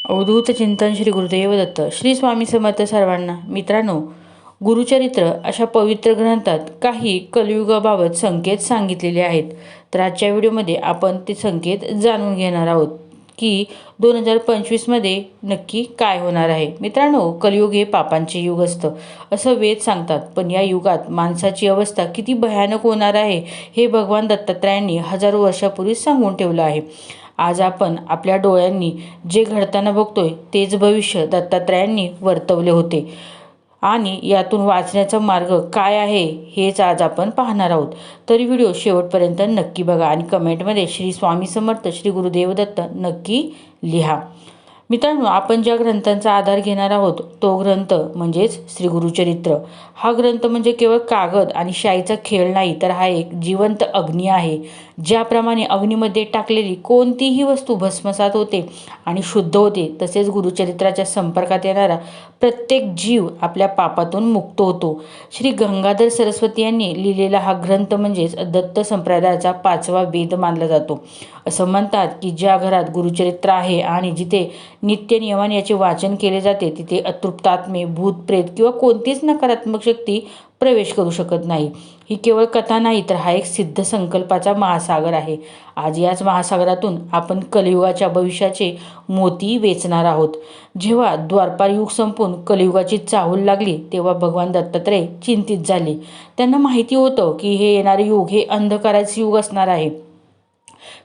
अवधूत चिंतन श्री गुरुदेव दत्त. श्री स्वामी समर्थ सर्वांना. मित्रांनो, गुरुचरित्र अशा पवित्र ग्रंथात काही कलियुगाबाबत संकेत सांगितलेले आहेत. तर आजच्या व्हिडिओमध्ये आपण ते संकेत जाणून घेणार आहोत की 2025मध्ये नक्की काय होणार आहे. मित्रांनो, कलियुग हे पापांचे युग असतं असं वेद सांगतात. पण या युगात माणसाची अवस्था किती भयानक होणार आहे हे भगवान दत्तात्रयांनी हजारो वर्षापूर्वीच सांगून ठेवलं आहे. आज आपण आपल्या डोळ्यांनी जे घडताना बघतोय तेच भविष्य दत्तात्रयांनी वर्तवले होते आणि यातून वाचण्याचा मार्ग काय आहे हेच आज आपण पाहणार आहोत. तरी व्हिडिओ शेवटपर्यंत नक्की बघा आणि कमेंटमध्ये श्री स्वामी समर्थ श्री गुरुदेव दत्त नक्की लिहा. मित्रांनो, आपण ज्या ग्रंथांचा आधार घेणार आहोत तो ग्रंथ म्हणजेच श्री गुरुचरित्र. हा ग्रंथ म्हणजे केवळ कागद आणि शाईचा खेळ नाही, तर हा एक जिवंत अग्नी आहे. ज्याप्रमाणे अग्नीमध्ये टाकलेली कोणतीही वस्तू भस्मसात होते आणि शुद्ध होते, तसेच गुरुचरित्राच्या संपर्कात येणारा प्रत्येक जीव आपल्या पापातून मुक्त होतो. श्री गंगाधर सरस्वती यांनी लिहिलेला हा ग्रंथ म्हणजेच दत्त संप्रदायाचा 5वा वेद मानला जातो. असं म्हणतात की ज्या घरात गुरुचरित्र आहे आणि जिथे नित्य नियमाने याचे वाचन केले जाते, तिथे अतृप्त आत्मे, भूत, प्रेत किंवा कोणतीच नकारात्मक शक्ती प्रवेश करू शकत नाही. ही केवळ कथा नाही, तर हा एक सिद्ध संकल्पाचा महासागर आहे. आज याच महासागरातून आपण कलियुगाच्या भविष्याचे मोती वेचणार आहोत. जेव्हा द्वापार युग संपून कलियुगाची चाहूल लागली, तेव्हा भगवान दत्तात्रय चिंतित झाले. त्यांना माहिती होतं की हे येणारे युग हे अंधकाराचे युग असणार आहे.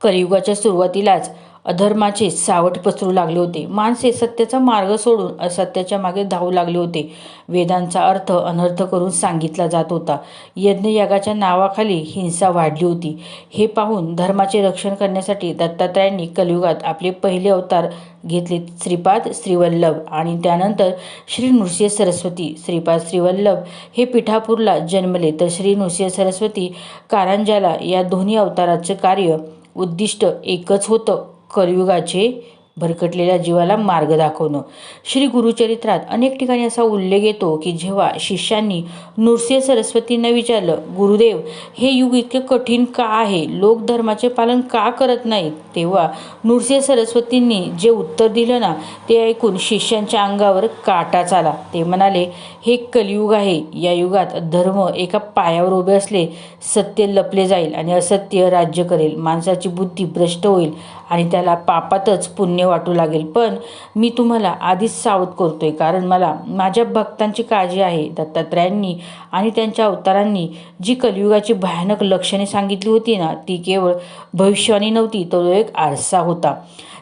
कलियुगाच्या सुरुवातीलाच अधर्माचे सावट पसरू लागले होते. माणसे सत्याचा मार्ग सोडून असत्याच्या मागे धावू लागले होते. वेदांचा अर्थ अनर्थ करून सांगितला जात होता. यज्ञयागाच्या नावाखाली हिंसा वाढली होती. हे पाहून धर्माचे रक्षण करण्यासाठी दत्तात्रयांनी कलियुगात आपले पहिले अवतार घेतले, श्रीपाद श्रीवल्लभ आणि त्यानंतर श्री नृसिंह सरस्वती. श्रीपाद श्रीवल्लभ हे पिठापूरला जन्मले, तर श्री नृसिंह सरस्वती कारंजाला. या दोन्ही अवताराचं कार्य उद्दिष्ट एकच होतं, कलियुगाचे भरकटलेल्या जीवाला मार्ग दाखवणं. श्री गुरुचरित्रात अनेक ठिकाणी असा उल्लेख येतो की जेव्हा शिष्यांनी नृसिंह सरस्वतींना विचारलं, गुरुदेव, हे युग इतके कठीण का आहे, लोक धर्माचे पालन का करत नाहीत, तेव्हा नृसिंह सरस्वतींनी जे उत्तर दिलं ना, ते ऐकून शिष्यांच्या अंगावर काटाच आला. ते म्हणाले, हे कलियुग आहे. या युगात धर्म एका पायावर उभे असले, सत्य लपले जाईल आणि असत्य राज्य करेल. माणसाची बुद्धी भ्रष्ट होईल आणि त्याला पापातच पुण्य वाटू लागेल. पण मी तुम्हाला आधीच सावध करतोय, कारण मला माझ्या भक्तांची काळजी आहे. दत्तात्रयांनी आणि त्यांच्या अवतारांनी जी कलियुगाची भयानक लक्षणे सांगितली होती ना, ती केवळ भविष्यवाणी नव्हती, तो एक आरसा होता.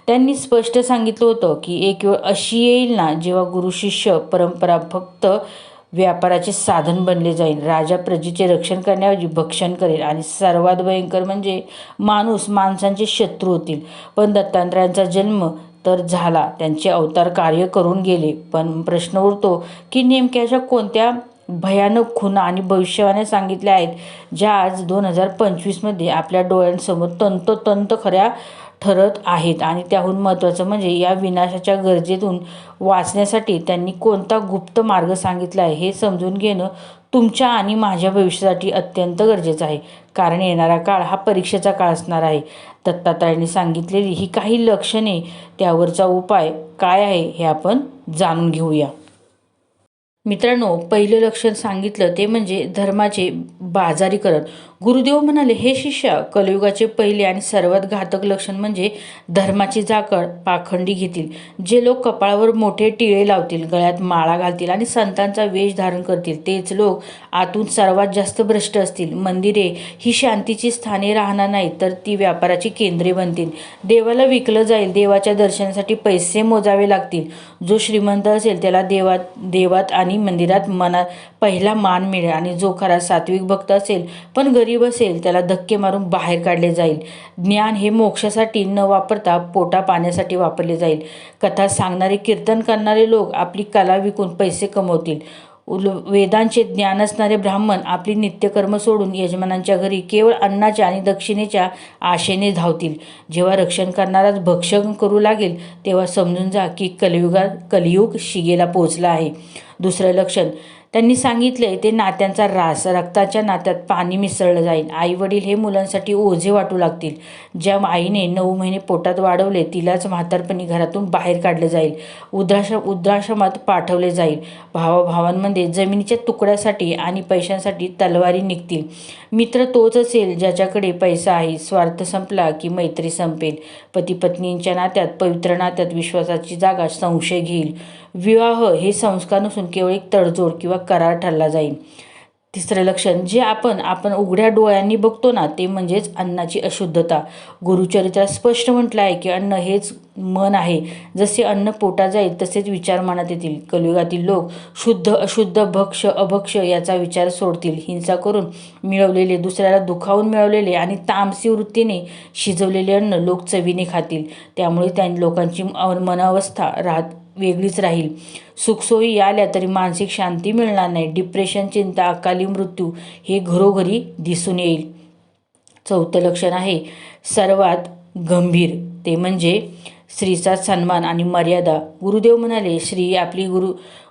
त्यांनी स्पष्ट सांगितलं होतं की एक वेळ अशी येईल ना, जेव्हा गुरु शिष्य परंपरा फक्त व्यापाराचे साधन बनले जाईल. राजा प्रजेचे रक्षण करण्याऐवजी भक्षण करेल आणि सर्वात भयंकर म्हणजे माणूस माणसांचे शत्रू होतील. पण दत्तात्रयांचा जन्म तर झाला, त्यांचे अवतार कार्य करून गेले. पण प्रश्न उरतो की नेमक्या अशा कोणत्या भयानक खुणा आणि भविष्यवाण्या सांगितल्या आहेत, ज्या आज 2025मध्ये आपल्या डोळ्यांसमोर तंतोतंत खऱ्या ठरत आहेत. आणि त्याहून महत्त्वाचं म्हणजे या विनाशाच्या गरजेतून वाचण्यासाठी त्यांनी कोणता गुप्त मार्ग सांगितला आहे हे समजून घेणं तुमच्या आणि माझ्या भविष्यासाठी अत्यंत गरजेचं आहे. कारण येणारा काळ हा परीक्षेचा काळ असणार आहे. दत्तात्रयांनी सांगितलेली ही काही लक्षणे, त्यावरचा उपाय काय आहे हे आपण जाणून घेऊया. मित्रांनो, पहिलं लक्षण सांगितलं ते म्हणजे धर्माचे बाजारीकरण. गुरुदेव म्हणाले, हे शिष्या, कलियुगाचे पहिले आणि सर्वात घातक लक्षण म्हणजे धर्माची जाकड पाखंडी घेतील. जे लोक कपाळावर मोठे टिळे लावतील, गळ्यात माळा घालतील आणि संतांचा वेश धारण करतील, तेच लोक आतून सर्वात जास्त भ्रष्ट असतील. मंदिरे ही शांतीची स्थाने राहणार नाहीत, तर ती व्यापाराची केंद्रे बनतील. देवाला विकलं जाईल, देवाच्या दर्शनासाठी पैसे मोजावे लागतील. जो श्रीमंत असेल त्याला देवात आणि मंदिरात पहिला मान मिळेल आणि जो खरा सात्विक भक्त असेल पण गरीब असेल त्याला धक्के मारून बाहेर काढले जाईल. ज्ञान हे मोक्षासाठी न वापरता पोटा पाण्यासाठी वापरले जाईल. कथा सांगणारे, कीर्तन करणारे लोक आपली कला विकून पैसे कमवतील. वेदांचे ज्ञान असणारे ब्राह्मण आपली नित्यकर्म सोडून यजमानांच्या घरी केवळ अन्नाच्या आणि दक्षिणेच्या आशेने धावतील. जेव्हा रक्षण करणाराच भक्षण करू लागेल, तेव्हा समजून जा की कलियुग शिगेला पोहोचला आहे. दुसरं लक्षण, त्यांनी सांगितले ते नात्यांचा ऱ्हास, रक्ताच्या नात्यात पाणी मिसळलं जाईल. आई वडील हे मुलांसाठी ओझे वाटू लागतील. ज्या आईने 9 महिने पोटात वाढवले तिलाच म्हातारपणी घरातून बाहेर काढलं जाईल, वृद्धाश्रमात पाठवले जाईल. भावाभावांमध्ये जमिनीच्या तुकड्यासाठी आणि पैशांसाठी तलवारी निघतील. मित्र तोच असेल ज्याच्याकडे पैसा आहे. स्वार्थ संपला की मैत्री संपेल. पती पत्नींच्या नात्यात, पवित्र नात्यात विश्वासाची जागा संशय घेईल. विवाह हे संस्कार नसून केवळ एक तडजोड किंवा करार ठरला जाईल. तिसरं लक्षण जे आपण उघड्या डोळ्यांनी बघतो ना, ते म्हणजेच अन्नाची अशुद्धता. गुरुचरित्रात स्पष्ट म्हटलं आहे की अन्न हेच मन आहे. जसे अन्न पोटात जाईल तसेच विचार मनात येतील. कलियुगातील लोक शुद्ध अशुद्ध, भक्ष अभक्ष याचा विचार सोडतील. हिंसा करून मिळवलेले, दुसऱ्याला दुखावून मिळवलेले आणि तामसी वृत्तीने शिजवलेले अन्न लोक चवीने खातील. त्यामुळे त्या लोकांची मनावस्था वेगळीच राहील. सुखसोयी आल्या तरी मानसिक शांती मिळणार नाही. डिप्रेशन, चिंता, अकाली मृत्यू हे घरोघरी दिसून येईल. चौथं लक्षण आहे सर्वात गंभीर, ते म्हणजे स्त्रीचा सन्मान आणि मर्यादा. गुरुदेव म्हणाले, स्त्री आपली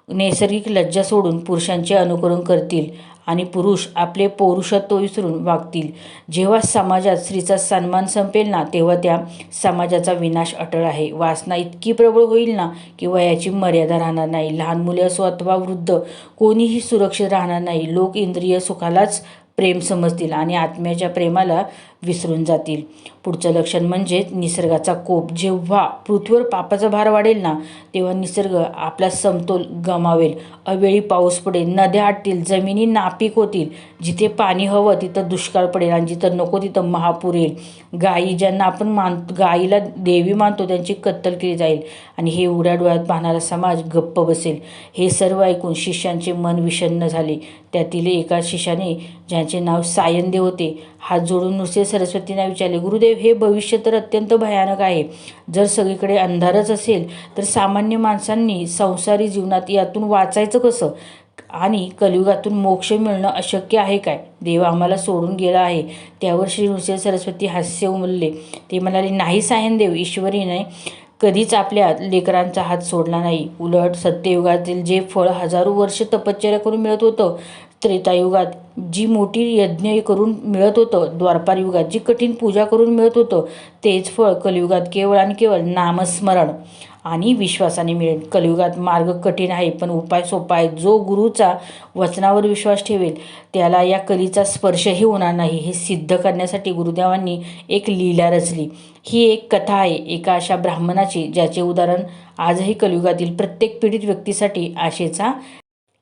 नैसर्गिक लज्जा सोडून पुरुषांचे अनुकरण करतील आणि पुरुष आपले पौरुषत्व विसरून वागतील. जेव्हा समाजात स्त्रीचा सन्मान संपेल ना, तेव्हा त्या समाजाचा विनाश अटळ आहे. वासना इतकी प्रबळ होईल ना की वयाची मर्यादा राहणार नाही. लहान मुले असो अथवा वृद्ध, कोणीही सुरक्षित राहणार नाही. लोक इंद्रिय सुखालाच प्रेम समजतील आणि आत्म्याच्या प्रेमाला विसरून जातील. पुढचं लक्षण म्हणजे निसर्गाचा कोप. जेव्हा पृथ्वीवर पापाचा भार वाढेल ना, तेव्हा निसर्ग आपला समतोल गमावेल. अवेळी पाऊस पडेल, नद्या आटतील, जमिनी नापीक होतील. जिथे पाणी हवं तिथं दुष्काळ पडेल आणि जिथं नको तिथं महापूर येईल. गायी, ज्यांना आपण गायीला देवी मानतो, त्यांची कत्तल केली जाईल आणि हे उघड्या डोळ्यात पाहणारा समाज गप्प बसेल. हे सर्व ऐकून शिष्यांचे मन विषण्ण झाले. त्यातील एका शिष्याने, ज्याचे नाव सायनदेव होते, हात जोडून नृसिंह सरस्वतींना विचारले, गुरुदेव, हे भविष्य तर अत्यंत भयानक आहे. जर सगळीकडे अंधारच असेल तर सामान्य माणसांनी संसारी जीवनात यातून वाचायचं कसं? आणि कलियुगातून मोक्ष मिळणं अशक्य आहे काय? देव आम्हाला सोडून गेला आहे. त्यावर श्री नृसिंह सरस्वती हास्य उमलले. ते म्हणाले, नाही सायनदेव, ईश्वरीने कधीच आपल्या लेकरांचा हात सोडला नाही. उलट सत्ययुगातील जे फळ हजारो वर्ष तपश्चर्या करून मिळत होतं, त्रेतायुगात जी मोठी यज्ञ करून मिळत होतं, द्वापार युगात जी कठीण पूजा करून मिळत होतं, तेच फळ कलियुगात केवळ आणि केवळ नामस्मरण आणि विश्वासाने मिळेल. कलियुगात मार्ग कठीण आहे पण उपाय सोपा आहे. जो गुरुचा वचनावर विश्वास ठेवेल त्याला या कलीचा स्पर्शही होणार नाही. हे सिद्ध करण्यासाठी गुरुदेवांनी एक लीला रचली. ही एक कथा आहे एका अशा ब्राह्मणाची, ज्याचे उदाहरण आजही कलियुगातील प्रत्येक पीडित व्यक्तीसाठी आशेचा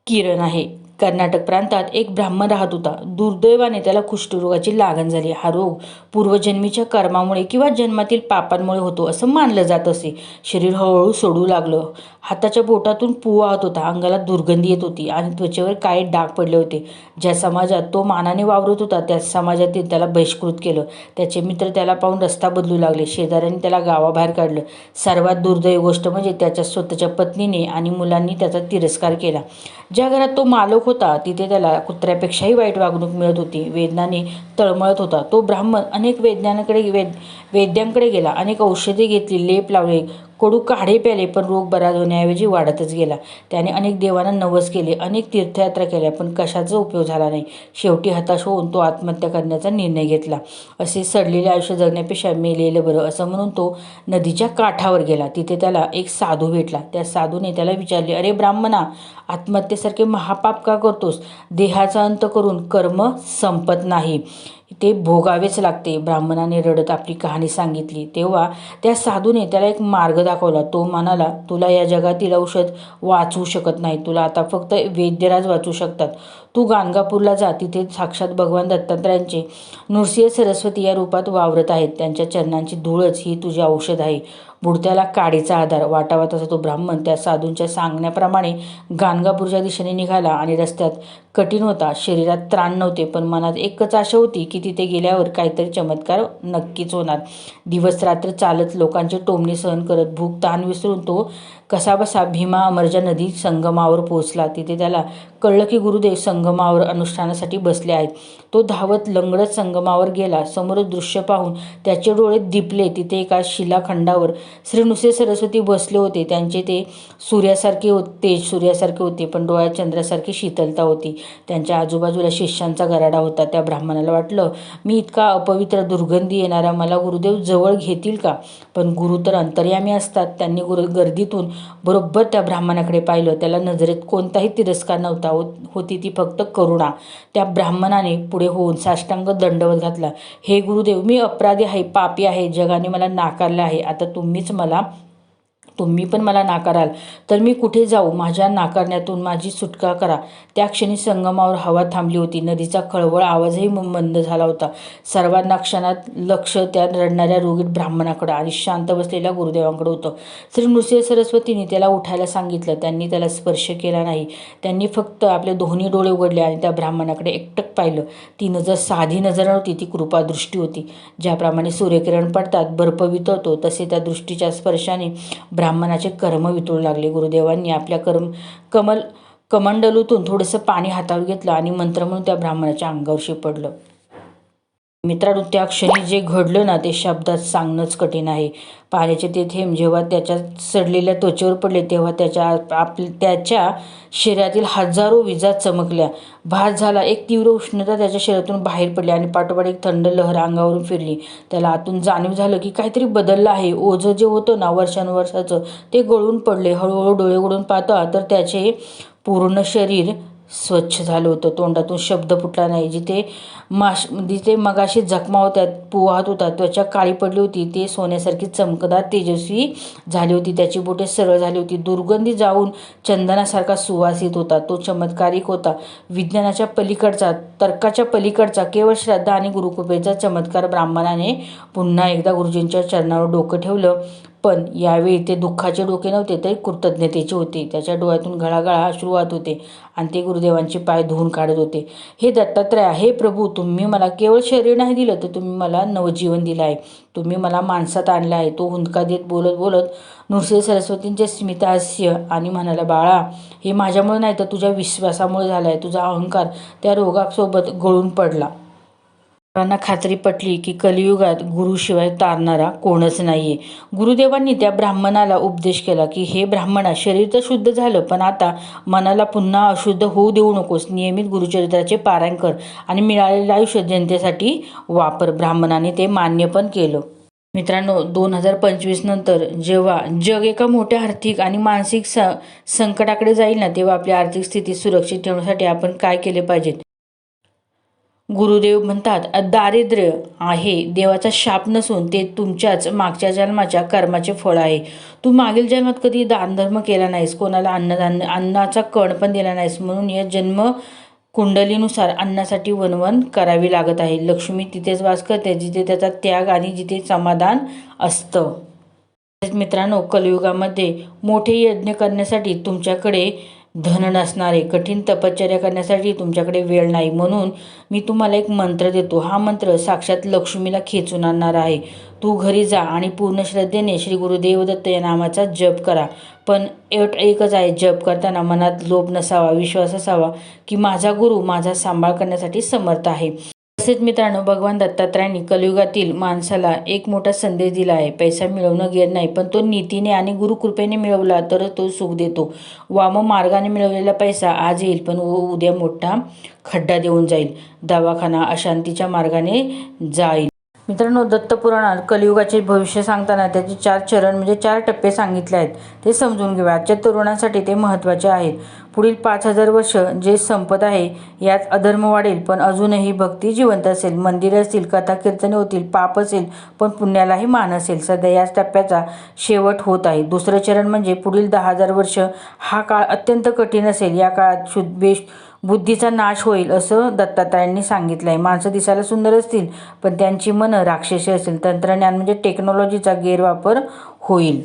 किरण आहे. कर्नाटक प्रांतात एक ब्राह्मण राहत होता. दुर्दैवाने त्याला कुष्ठरोगाची लागण झाली. हा रोग पूर्वजन्मीच्या कर्मामुळे किंवा जन्मातील पापांमुळे होतो असं मानलं जात असे. शरीर हळूहळू सोडू लागलं. हाताच्या बोटातून पू वाहत होता. अंगाला दुर्गंधी येत होती आणि त्वचेवर काही डाग पडले होते. ज्या समाजात तो मानाने वावरत होता त्या समाजातील त्याला बहिष्कृत केलं. त्याचे मित्र त्याला पाहून रस्ता बदलू लागले. शेजाऱ्यांनी त्याला गावाबाहेर काढलं. सर्वात दुर्दैवी गोष्ट म्हणजे त्याच्या स्वतःच्या पत्नीने आणि मुलांनी त्याचा तिरस्कार केला. ज्या घरात तो मालक होता तिथे त्याला कुत्र्यापेक्षाही वाईट वागणूक मिळत होती. वेदनाने तळमळत होता. तो ब्राह्मण अनेक वैद्यांकडे गेला. अनेक औषधे घेतली, लेप लावले, कडू काढे प्याले, पण रोग बरा होण्याऐवजी वाढतच गेला. त्याने अनेक देवांना नवस केले, अनेक तीर्थयात्रा केल्या, पण कशाचा उपयोग झाला नाही. शेवटी हताश होऊन तो आत्महत्या करण्याचा निर्णय घेतला. असे सडलेले आयुष्य जगण्यापेक्षा मेलेलं बरं असं म्हणून तो नदीच्या काठावर गेला. तिथे त्याला एक साधू भेटला. त्या साधूने त्याला विचारले, अरे ब्राह्मणा, आत्महत्येसारखे महापाप का करतोस? देहाचा अंत करून कर्म संपत नाही, ते भोगावेच लागते. ब्राह्मणाने रडत आपली कहाणी सांगितली. तेव्हा त्या साधूने त्याला एक मार्ग दाखवला. तो म्हणाला, तुला या जगातील औषध वाचवू शकत नाही, तुला आता फक्त वैद्यराज वाचू शकतात. तू गाणगापूरला जा. तिथे साक्षात भगवान दत्तात्रयांचे नृसिंह सरस्वती या रूपात वावरत आहेत. त्यांच्या चरणांची धूळच ही तुझे औषध आहे. बुडत्याला काडीचा आधार वाटावा तसा तो ब्राह्मण त्या साधूंच्या सांगण्याप्रमाणे गाणगापूरच्या दिशेने निघाला. आणि रस्त्यात कठीण होता, शरीरात त्राण नव्हते, पण मनात एकच आशा होती की तिथे गेल्यावर काहीतरी चमत्कार नक्कीच होणार. दिवस रात्र चालत, लोकांचे टोमणे सहन करत, भूक तहान विसरून तो कसाबसा भीमा अमरजा नदी संगमावर पोहोचला. तिथे त्याला कळलं की गुरुदेव संगमावर अनुष्ठानासाठी बसले आहेत. तो धावत लंगडत संगमावर गेला. समोर दृश्य पाहून त्याचे डोळे दिपले. तिथे एका शिलाखंडावर श्री नृसिंह सरस्वती बसले होते. त्यांचे ते तेज सूर्यासारखे होते, पण डोळ्यात चंद्रासारखी शीतलता होती. त्यांच्या आजूबाजूला शिष्यांचा गराडा होता. त्या ब्राह्मणाला वाटलं, मी इतका अपवित्र दुर्गंधी येणारा मला गुरुदेव जवळ घेतील का? पण गुरु तर अंतर्यामी असतात. त्यांनी गर्दीतून बरोबर त्या ब्राह्मणाकडे पाहिलं. त्याला नजरेत कोणताही तिरस्कार नव्हता, होती ती फक्त करुणा. त्या ब्राह्मणाने पुढे होऊन साष्टांग दंडवत घातला. हे गुरुदेव, मी अपराधी आहे, पापी आहे. जगाने मला नाकारलं आहे. आता तुम्ही पण मला नाकाराल तर मी कुठे जाऊ? माझ्या नाकारण्यातून माझी सुटका करा. त्या क्षणी संगमावर हवा थांबली होती. नदीचा खळवळ आवाजही मंद झाला होता. सर्वांना क्षणात लक्ष त्या रडणाऱ्या रोगीट ब्राह्मणाकडं आणि शांत बसलेल्या गुरुदेवांकडे होतं. श्री नृसिंह सरस्वतींनी त्याला उठायला सांगितलं. त्यांनी त्याला स्पर्श केला नाही. त्यांनी फक्त आपले दोन्ही डोळे उघडले आणि त्या ब्राह्मणाकडे एकटक पाहिलं. ती नजर साधी नजर नव्हती, ती कृपादृष्टी होती. ज्याप्रमाणे सूर्यकिरण पडतात, बर्फ वितळतो, तसे त्या दृष्टीच्या स्पर्शाने ब्राह्मणाचे कर्म वितळू लागले. गुरुदेवांनी आपल्या कमंडलूतून थोडंसं पाणी हातावर घेतलं आणि मंत्र म्हणून त्या ब्राह्मणाच्या अंगावर शिपडलं. मित्रांनो, त्या क्षणी जे घडलं ना, ते शब्दात सांगणंच कठीण आहे. पाण्याचे ते थेंब जेव्हा त्याच्या सडलेल्या त्वचेवर पडले, तेव्हा त्याच्या शरीरातील हजारो विजा चमकल्या. भास झाला. एक तीव्र उष्णता त्याच्या शरीरातून बाहेर पडली आणि पाठोपाठ एक थंड लहर अंगावरून फिरली. त्याला आतून जाणीव झालं की काहीतरी बदललं आहे. ओझं जे होतं ना वर्षानुवर्षाचं, ते गळून पडले. हळूहळू डोळे उघडून पाहता तर त्याचे पूर्ण शरीर स्वच्छ झालं होतं. तोंडातून शब्द फुटला नाही. जिथे मगाशी जखमा होत्या, वाहत होता, त्वचा काळी पडली होती, ते सोन्यासारखी चमकदार तेजस्वी झाली होती. त्याची बोटे सरळ झाली होती. दुर्गंधी जाऊन चंदनासारखा सुवास येत होता. तो चमत्कारिक होता. विज्ञानाच्या पलीकडचा, तर्काच्या पलीकडचा, केवळ श्रद्धा आणि गुरुकृपेचा चमत्कार. ब्राह्मणाने पुन्हा एकदा गुरुजींच्या चरणावर डोकं ठेवलं. पण यावेळी ते दुःखाचे डोके नव्हते, तर कृतज्ञतेचे होते. त्याच्या डोळ्यातून गळागळा अश्रू वाहत होते आणि ते गुरुदेवांचे पाय धुवून काढत होते. हे दत्तात्रय, हे प्रभू, तुम्ही मला केवळ शरीर नाही दिलं, तर तुम्ही मला नवजीवन दिलं आहे. तुम्ही मला माणसात आणलं आहे. तो हुंदका देत बोलत बोलत नृसिंह सरस्वतींचे स्मितहास्य आणि म्हणाला, बाळा, हे माझ्यामुळे नाही तर तुझ्या विश्वासामुळे झालं आहे. तुझा अहंकार त्या रोगासोबत गळून पडला. सर्वांना खात्री पटली की कलियुगात गुरुशिवाय तारणारा कोणच नाहीये. गुरुदेवांनी त्या ब्राह्मणाला उपदेश केला की हे ब्राह्मणा, शरीर तर शुद्ध झालं, पण आता मनाला पुन्हा अशुद्ध होऊ देऊ नकोस. नियमित गुरुचरित्राचे पारायण कर आणि मिळालेलं आयुष्य जनतेसाठी वापर. ब्राह्मणाने ते मान्य पण केलं. मित्रांनो, 2025 नंतर जेव्हा जग एका मोठ्या आर्थिक आणि मानसिक संकटाकडे जाईल ना, तेव्हा आपली आर्थिक स्थिती सुरक्षित ठेवण्यासाठी आपण काय केले पाहिजे? गुरुदेव म्हणतात, दारिद्र्य आहे देवाचा शाप नसून ते तुमच्याच मागच्या जन्माच्या कर्माचे फळ आहे. तू मागील जन्मात कधी दानधर्म केला नाहीस, कोणाला अन्नाचा कण पण दिला नाहीस, म्हणून या जन्म कुंडलीनुसार अन्नासाठी वणवण करावी लागत आहे. लक्ष्मी तिथेच वास करते जिथे त्याचा त्याग आणि जिथे समाधान असतं. मित्रांनो, कलियुगामध्ये मोठे यज्ञ करण्यासाठी तुमच्याकडे धन नसणारे, कठीण तपश्चर्या करण्यासाठी तुमच्याकडे वेळ नाही. म्हणून मी तुम्हाला एक मंत्र देतो. हा मंत्र साक्षात लक्ष्मीला खेचून आणणारा आहे. तू घरी जा आणि पूर्ण श्रद्धेने श्री गुरुदेव दत्त या नामाचा जप करा. पण एकच आहे, जप करताना मनात लोभ नसावा, विश्वास असावा की माझा गुरु माझा सांभाळ करण्यासाठी समर्थ आहे. तसेच मित्रांनो, भगवान दत्तात्रयांनी कलियुगातील माणसाला एक मोठा संदेश दिला आहे. पैसा मिळवणं गेलं नाही, पण तो नीतीने आणि गुरुकृपेने मिळवला तर तो सुख देतो. वाम मार्गाने मिळवलेला पैसा आज येईल, पण उद्या मोठा खड्डा देऊन जाईल. दवाखाना अशांतीच्या मार्गाने जाईल. मित्रांनो, दत्तपुराणात कलियुगाचे भविष्य सांगताना त्याचे 4 चरण म्हणजे 4 टप्पे सांगितले आहेत. ते समजून घेऊया. आजच्या तरुणांसाठी ते महत्त्वाचे आहेत. पुढील 5000 वर्ष जे संपत आहे यात अधर्म वाढेल, पण अजूनही भक्ती जिवंत असेल. मंदिरे असतील, कथा कीर्तने होतील, पाप असेल पण पुण्यालाही मान असेल. सध्या याच टप्प्याचा शेवट होत आहे. दुसरं चरण म्हणजे पुढील 10,000 वर्ष. हा काळ अत्यंत कठीण असेल. या काळात बुद्धीचा नाश होईल असं दत्तात्रयांनी सांगितलं आहे. माणसं दिसायला सुंदर असतील, पण त्यांची मनं राक्षसी असेल. तंत्रज्ञान म्हणजे टेक्नॉलॉजीचा गैरवापर होईल.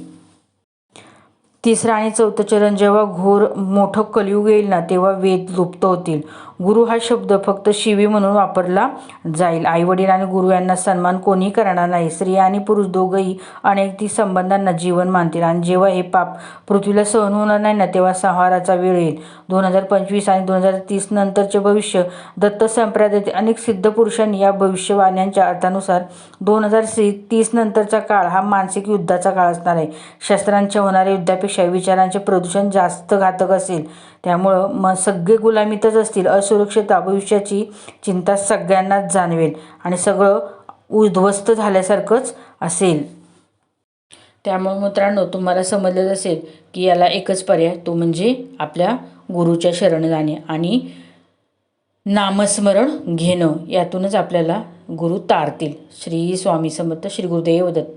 तिसरं आणि चौथं चरण, जेव्हा घोर मोठं कलियुग येईल ना, तेव्हा वेद लुप्त होतील. गुरु हा शब्द फक्त शिवी म्हणून वापरला जाईल. आईवडील आणि गुरु यांना सन्मान कोणी करणार नाही. स्त्री आणि पुरुष दोघंही अनैतिक संबंधांना जीवन मानतील आणि जेव्हा हे पाप पृथ्वीला सहन होणार नाही ना, तेव्हा संहाराचा वेळ येईल. 2025 आणि 2030 नंतरचे भविष्य. दत्त संप्रदायातील अनेक सिद्ध पुरुषांनी या भविष्यवाण्यांच्या अर्थानुसार 2030 नंतरचा काळ हा मानसिक युद्धाचा काळ असणार आहे. शस्त्रांच्या होणाऱ्या युद्धापेक्षा विचारांचे प्रदूषण जास्त घातक असेल. त्यामुळं सगळे गुलामीतच असतील. असुरक्षितता, भविष्याची चिंता सगळ्यांनाच जाणवेल आणि सगळं उद्ध्वस्त झाल्यासारखंच असेल. त्यामुळे मित्रांनो, तुम्हाला समजलं असेल की याला एकच पर्याय, तो म्हणजे आपल्या गुरुच्या शरण जाणे आणि नामस्मरण घेणं. यातूनच आपल्याला गुरु तारतील. श्री स्वामी समर्थ. श्री गुरुदेव दत्त.